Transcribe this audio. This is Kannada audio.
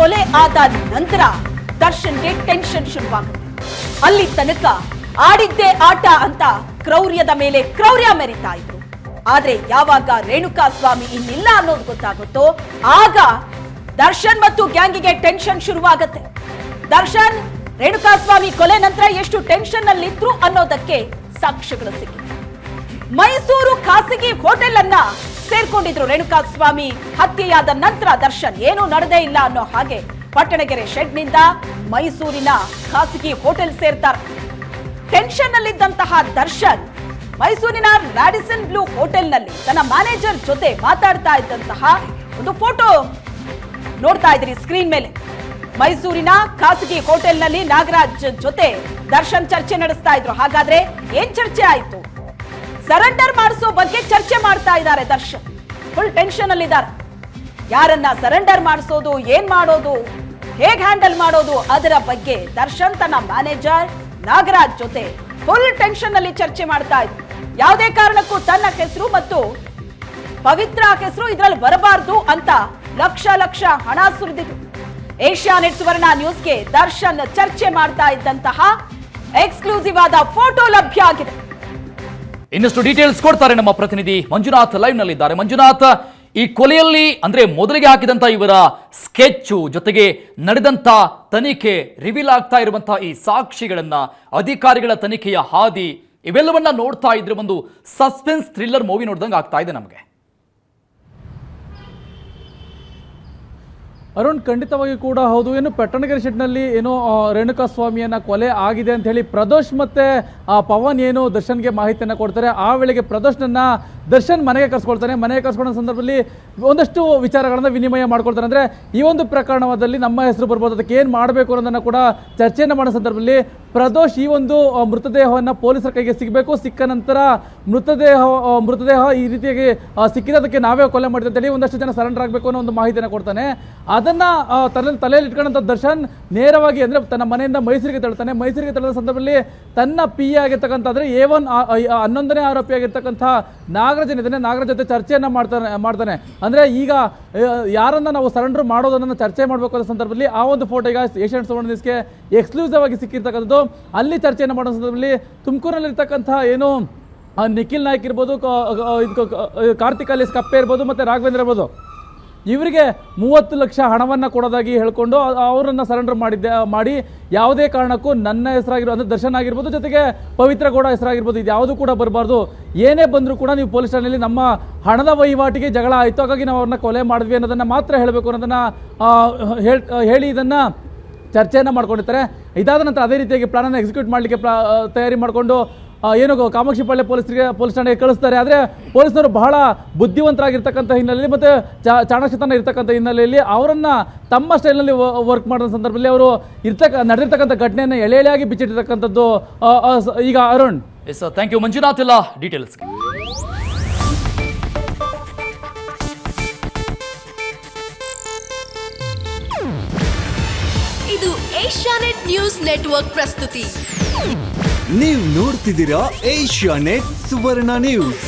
ಕೊಲೆ ಆದ ನಂತರ ದರ್ಶನ್ಗೆ ಟೆನ್ಷನ್ ಶುರುವಾಗುತ್ತೆ. ಅಲ್ಲಿ ತನಕ ಆಡಿದ್ದೇ ಆಟ ಅಂತ ಕ್ರೌರ್ಯದ ಮೇಲೆ ಕ್ರೌರ್ಯ ಮೆರಿತಾ ಇದ್ರು. ಆದ್ರೆ ಯಾವಾಗ ರೇಣುಕಾ ಸ್ವಾಮಿ ಇನ್ನಿಲ್ಲ ಅನ್ನೋದು ಗೊತ್ತಾಗುತ್ತೋ ಆಗ ದರ್ಶನ್ ಮತ್ತು ಗ್ಯಾಂಗಿಗೆ ಟೆನ್ಷನ್ ಶುರುವಾಗತ್ತೆ. ದರ್ಶನ್ ರೇಣುಕಾ ಸ್ವಾಮಿ ಕೊಲೆ ನಂತರ ಎಷ್ಟು ಟೆನ್ಷನ್ ಅಲ್ಲಿದ್ರು ಅನ್ನೋದಕ್ಕೆ ಸಾಕ್ಷ್ಯಗಳು ಸಿಕ್ಕಿವೆ. ಮೈಸೂರು ಖಾಸಗಿ ಹೋಟೆಲ್ ಅನ್ನ ಸೇರ್ಕೊಂಡಿದ್ರು ರೇಣುಕಾ ಸ್ವಾಮಿ ಹತ್ಯೆಯಾದ ನಂತರ. ದರ್ಶನ್ ಏನು ನಡೆದೇ ಇಲ್ಲ ಅನ್ನೋ ಹಾಗೆ ಪಟ್ಟಣಗೆರೆ ಶೆಡ್ ನಿಂದ ಮೈಸೂರಿನ ಖಾಸಗಿ ಹೋಟೆಲ್ ಸೇರ್ತಾರೆ. ಟೆನ್ಷನ್ ನಲ್ಲಿದ್ದಂತಹ ದರ್ಶನ್ ಮೈಸೂರಿನ ರಾಡಿಸನ್ ಬ್ಲೂ ಹೋಟೆಲ್ ನಲ್ಲಿ ತನ್ನ ಮ್ಯಾನೇಜರ್ ಜೊತೆ ಮಾತಾಡ್ತಾ ಇದ್ದಂತಹ ಒಂದು ಫೋಟೋ ನೋಡ್ತಾ ಇದ್ರಿ ಸ್ಕ್ರೀನ್ ಮೇಲೆ. ಮೈಸೂರಿನ ಖಾಸಗಿ ಹೋಟೆಲ್ ನಲ್ಲಿ ನಾಗರಾಜ್ ಜೊತೆ ದರ್ಶನ್ ಚರ್ಚೆ ನಡೆಸ್ತಾ ಇದ್ರು. ಹಾಗಾದ್ರೆ ಏನ್ ಚರ್ಚೆ ಆಯ್ತು? ಸರೆಂಡರ್ ಮಾಡಿಸೋ ಬಗ್ಗೆ ಚರ್ಚೆ ಮಾಡ್ತಾ ಇದ್ದಾರೆ ದರ್ಶನ್. ಫುಲ್ ಟೆನ್ಷನ್ ಅಲ್ಲಿ ಇದ್ದಾರೆ. ಯಾರನ್ನ ಸರೆಂಡರ್ ಮಾಡಿಸೋದು, ಏನ್ ಮಾಡೋದು, ಹೇಗ್ ಹ್ಯಾಂಡಲ್ ಮಾಡೋದು ಅದರ ಬಗ್ಗೆ ದರ್ಶನ್ ತನ್ನ ಮ್ಯಾನೇಜರ್ ನಾಗರಾಜ್ ಜೊತೆ ಫುಲ್ ಟೆನ್ಷನ್ ಅಲ್ಲಿ ಚರ್ಚೆ ಮಾಡ್ತಾ ಇದ್ರು. ಯಾವುದೇ ಕಾರಣಕ್ಕೂ ತನ್ನ ಹೆಸರು ಮತ್ತು ಪವಿತ್ರ ಹೆಸರು ಇದ್ರಲ್ಲಿ ಬರಬಾರ್ದು ಅಂತ ಲಕ್ಷ ಲಕ್ಷ ಹಣ ಸುರಿದಿದ್ರು. ಏಷ್ಯಾನೆಟ್ ಸುವರ್ಣ ನ್ಯೂಸ್ಗೆ ದರ್ಶನ್ ಚರ್ಚೆ ಮಾಡ್ತಾ ಇದ್ದಂತಹ ಎಕ್ಸ್ಕ್ಲೂಸಿವ್ ಆದ ಫೋಟೋ ಲಭ್ಯ ಆಗಿದೆ. ಇನ್ನಷ್ಟು ಡೀಟೇಲ್ಸ್ ಕೊಡ್ತಾರೆ ನಮ್ಮ ಪ್ರತಿನಿಧಿ ಮಂಜುನಾಥ್ ಲೈವ್ ನಲ್ಲಿದ್ದಾರೆ. ಮಂಜುನಾಥ್, ಈ ಕೊಲೆಯಲ್ಲಿ ಅಂದ್ರೆ ಮೊದಲಿಗೆ ಹಾಕಿದಂತ ಇವರ ಸ್ಕೆಚ್ ಜೊತೆಗೆ ನಡೆದಂತ ತನಿಖೆ, ರಿವೀಲ್ ಆಗ್ತಾ ಇರುವಂತಹ ಈ ಸಾಕ್ಷಿಗಳನ್ನ, ಅಧಿಕಾರಿಗಳ ತನಿಖೆಯ ಹಾದಿ, ಇವೆಲ್ಲವನ್ನ ನೋಡ್ತಾ ಇದ್ರೆ ಒಂದು ಸಸ್ಪೆನ್ಸ್ ಥ್ರಿಲ್ಲರ್ ಮೂವಿ ನೋಡ್ದಂಗೆ ಆಗ್ತಾ ಇದೆ ನಮಗೆ. ಅರುಣ್, ಖಂಡಿತವಾಗಿ ಕೂಡ ಹೌದು. ಏನು ಪಟ್ಟಣಗೆರೆ ಶೆಡ್ನಲ್ಲಿ ಏನೋ ರೇಣುಕಾ ಸ್ವಾಮಿಯನ್ನ ಕೊಲೆ ಆಗಿದೆ ಅಂತ ಹೇಳಿ ಪ್ರದೋಷ್ ಮತ್ತೆ ಪವನ್ ಏನು ದರ್ಶನ್ಗೆ ಮಾಹಿತಿಯನ್ನು ಕೊಡ್ತಾರೆ. ಆ ವೇಳೆಗೆ ಪ್ರದೋಷ್ನನ್ನ ದರ್ಶನ್ ಮನೆಗೆ ಕರ್ಸ್ಕೊಳ್ತಾನೆ. ಮನೆಗೆ ಕರ್ಸ್ಕೊಳ್ಳೋ ಸಂದರ್ಭದಲ್ಲಿ ಒಂದಷ್ಟು ವಿಚಾರಗಳನ್ನ ವಿನಿಮಯ ಮಾಡ್ಕೊಳ್ತಾರೆ. ಅಂದರೆ ಈ ಒಂದು ಪ್ರಕರಣದಲ್ಲಿ ನಮ್ಮ ಹೆಸರು ಬರ್ಬೋದು, ಅದಕ್ಕೆ ಏನು ಮಾಡಬೇಕು ಅನ್ನೋದನ್ನು ಕೂಡ ಚರ್ಚೆಯನ್ನು ಮಾಡೋ ಸಂದರ್ಭದಲ್ಲಿ ಪ್ರದೋಷ್ ಈ ಒಂದು ಮೃತದೇಹವನ್ನು ಪೊಲೀಸರ ಕೈಗೆ ಸಿಗಬೇಕು, ಸಿಕ್ಕ ನಂತರ ಮೃತದೇಹ ಈ ರೀತಿಯಾಗಿ ಸಿಕ್ಕಿರೋದಕ್ಕೆ ನಾವೇ ಕೊಲೆ ಮಾಡಿದೆ ಅಂತೇಳಿ ಒಂದಷ್ಟು ಜನ ಸರೆಂಡರ್ ಆಗಬೇಕು ಅನ್ನೋ ಒಂದು ಮಾಹಿತಿಯನ್ನು ಕೊಡ್ತಾನೆ. ಅದನ್ನು ತಲೆಯಲ್ಲಿ ಇಟ್ಕೊಂಡಂಥ ದರ್ಶನ್ ನೇರವಾಗಿ ಅಂದರೆ ತನ್ನ ಮನೆಯಿಂದ ಮೈಸೂರಿಗೆ ತೆರಳ್ತಾನೆ. ಮೈಸೂರಿಗೆ ತೆರಳಿದ ಸಂದರ್ಭದಲ್ಲಿ ತನ್ನ ಪಿ ಆಗಿರ್ತಕ್ಕಂಥ ಅಂದರೆ A1 11ನೇ ಆರೋಪಿ ಆಗಿರ್ತಕ್ಕಂಥ ನಾಗರಾಜ್ ಏನಿದ್ದಾನೆ, ನಾಗರಾಜ್ ಜೊತೆ ಚರ್ಚೆಯನ್ನು ಮಾಡ್ತಾನೆ. ಅಂದರೆ ಈಗ ಯಾರನ್ನ ನಾವು ಸರೆಂಡರ್ ಮಾಡೋದನ್ನು ಚರ್ಚೆ ಮಾಡಬೇಕು ಅನ್ನೋ ಸಂದರ್ಭದಲ್ಲಿ ಆ ಒಂದು ಫೋಟೋ ಈಗ ಏಷ್ಯಾನೆಟ್ ಸುವರ್ಣ ನ್ಯೂಸ್ಗೆ ಎಕ್ಸ್ಕ್ಲೂಸಿವ್ ಆಗಿ ಸಿಕ್ಕಿರ್ತಕ್ಕಂಥದ್ದು. ಅಲ್ಲಿ ಚರ್ಚೆಯನ್ನು ಮಾಡೋ ಸಂದರ್ಭದಲ್ಲಿ ತುಮಕೂರಿನಲ್ಲಿರ್ತಕ್ಕಂಥ ಏನು ನಿಖಿಲ್ ನಾಯ್ಕ್ ಇರ್ಬೋದು, ಕಾರ್ತಿಕ್ ಅಲಿಸ್ ಕಪ್ಪೆ ಇರ್ಬೋದು, ಮತ್ತು ರಾಘವೇಂದ್ರ ಇರ್ಬೋದು, ಇವರಿಗೆ 30 ಲಕ್ಷ ಹಣವನ್ನು ಕೊಡೋದಾಗಿ ಹೇಳ್ಕೊಂಡು ಅವರನ್ನು ಸರೆಂಡರ್ ಮಾಡಿ ಯಾವುದೇ ಕಾರಣಕ್ಕೂ ನನ್ನ ಹೆಸರಾಗಿರೋ ದರ್ಶನ್ ಆಗಿರ್ಬೋದು, ಜೊತೆಗೆ ಪವಿತ್ರ ಗೌಡ ಹೆಸರಾಗಿರ್ಬೋದು, ಇದು ಯಾವುದು ಕೂಡ ಬರಬಾರ್ದು. ಏನೇ ಬಂದರೂ ಕೂಡ ನೀವು ಪೊಲೀಸ್ ಠಾಣೆಯಲ್ಲಿ ನಮ್ಮ ಹಣದ ವಹಿವಾಟಿಗೆ ಜಗಳ ಆಯಿತು, ಹಾಗಾಗಿ ನಾವು ಅವ್ರನ್ನ ಕೊಲೆ ಮಾಡಿದ್ವಿ ಅನ್ನೋದನ್ನು ಮಾತ್ರ ಹೇಳಬೇಕು ಅನ್ನೋದನ್ನು ಹೇಳಿ ಇದನ್ನು ಚರ್ಚೆಯನ್ನು ಮಾಡ್ಕೊಂಡಿರ್ತಾರೆ. ಇದಾದ ನಂತರ ಅದೇ ರೀತಿಯಾಗಿ ಪ್ಲಾನನ್ನು ಎಕ್ಸಿಕ್ಯೂಟ್ ಮಾಡಲಿಕ್ಕೆ ತಯಾರಿ ಮಾಡಿಕೊಂಡು ಏನು ಕಾಮಾಕ್ಷಿಪಾಳ್ಯ ಪೊಲೀಸ್ ಠಾಣೆಗೆ ಕಳಿಸ್ತಾರೆ. ಆದರೆ ಪೊಲೀಸ್ನವರು ಬಹಳ ಬುದ್ಧಿವಂತರಾಗಿರ್ತಕ್ಕಂಥ ಹಿನ್ನೆಲೆಯಲ್ಲಿ ಮತ್ತು ಚಾಣಕ್ಷತನ ಇರ್ತಕ್ಕಂಥ ಹಿನ್ನೆಲೆಯಲ್ಲಿ ಅವರನ್ನು ತಮ್ಮ ಸ್ಟೈಲ್ನಲ್ಲಿ ವರ್ಕ್ ಮಾಡೋ ಸಂದರ್ಭದಲ್ಲಿ ಅವರು ನಡೆದಿರ್ತಕ್ಕಂಥ ಘಟನೆಯನ್ನು ಎಳೆಯಾಗಿ ಬಿಚ್ಚಿಟ್ಟಿರ್ತಕ್ಕಂಥದ್ದು. ಈಗ Arun, yes thank you Manjunath ಎಲ್ಲ ಡೀಟೇಲ್ಸ್. ಇದು ಏಷ್ಯಾನೆಟ್ ನ್ಯೂಸ್ ನೆಟ್ವರ್ಕ್ ಪ್ರಸ್ತುತಿ. ನೀವು ನೋಡ್ತಿದ್ದೀರಾ ಏಷ್ಯಾನೆಟ್ ಸುವರ್ಣ ನ್ಯೂಸ್.